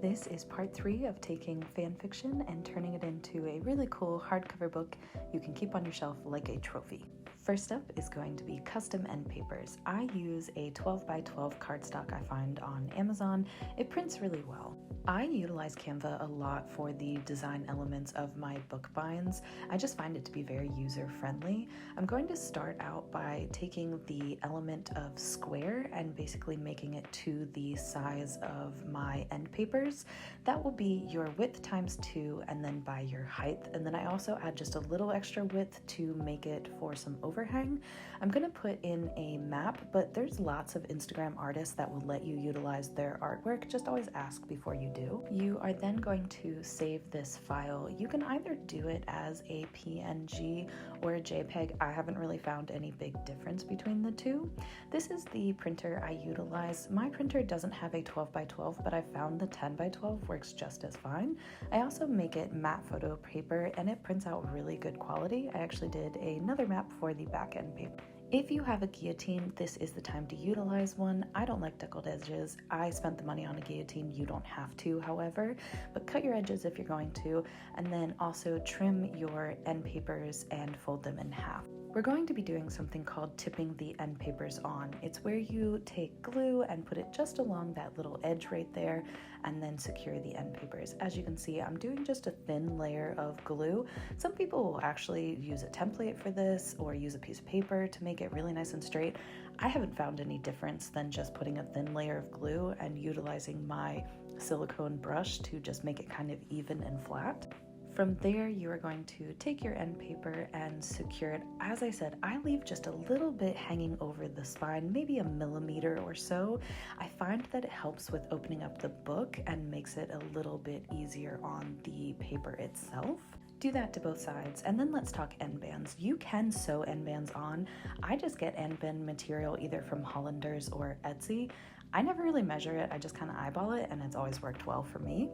This is part 3 of taking fan fiction and turning it into a really cool hardcover book you can keep on your shelf like a trophy. First up is going to be custom end papers. I use a 12 by 12 cardstock I find on Amazon. It prints really well. I utilize Canva a lot for the design elements of my book binds. I just find it to be very user-friendly. I'm going to start out by taking the element of square and basically making it to the size of my end papers. That will be your width times 2 and then by your height. And then I also add just a little extra width to make it for some overhang. I'm going to put in a map, but there's lots of Instagram artists that will let you utilize their artwork. Just always ask before you do. You are then going to save this file. You can either do it as a PNG or a JPEG. I haven't really found any big difference between the two. This is the printer I utilize. My printer doesn't have a 12 by 12, but I found the 10 by 12 works just as fine. I also make it matte photo paper and it prints out really good quality. I actually did another map for the back end paper. If you have a guillotine, this is the time to utilize one. I don't like deckled edges. I spent the money on a guillotine. You don't have to, however, but cut your edges if you're going to, and then also trim your end papers and fold them in half. We're going to be doing something called tipping the end papers on. It's where you take glue and put it just along that little edge right there and then secure the end papers. As you can see, I'm doing just a thin layer of glue. Some people will actually use a template for this or use a piece of paper to make it really nice and straight. I haven't found any difference than just putting a thin layer of glue and utilizing my silicone brush to just make it kind of even and flat. From there, you are going to take your end paper and secure it. As I said, I leave just a little bit hanging over the spine, maybe a millimeter or so. I find that it helps with opening up the book and makes it a little bit easier on the paper itself. Do that to both sides, and then let's talk end bands. You can sew end bands on. I just get end band material either from Hollanders or Etsy. I never really measure it, I just kind of eyeball it, and it's always worked well for me.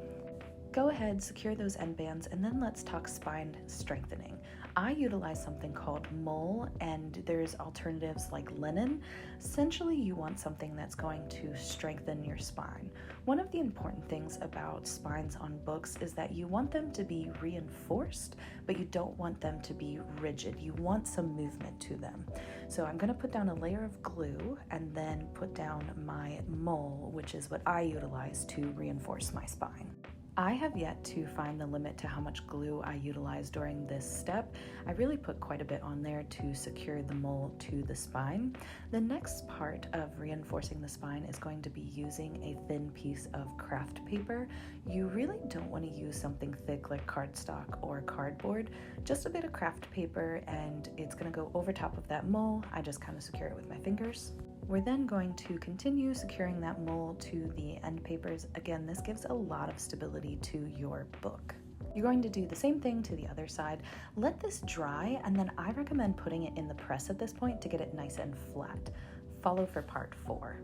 Go ahead, secure those end bands, and then let's talk spine strengthening. I utilize something called mull, and there's alternatives like linen. Essentially, you want something that's going to strengthen your spine. One of the important things about spines on books is that you want them to be reinforced, but you don't want them to be rigid. You want some movement to them. So I'm going to put down a layer of glue and then put down my mull, which is what I utilize to reinforce my spine. I have yet to find the limit to how much glue I utilize during this step. I really put quite a bit on there to secure the mull to the spine. The next part of reinforcing the spine is going to be using a thin piece of craft paper. You really don't want to use something thick like cardstock or cardboard, just a bit of craft paper, and it's going to go over top of that mull. I just kind of secure it with my fingers. We're then going to continue securing that mull to the end papers. Again, this gives a lot of stability to your book. You're going to do the same thing to the other side. Let this dry, and then I recommend putting it in the press at this point to get it nice and flat. Follow for part 4.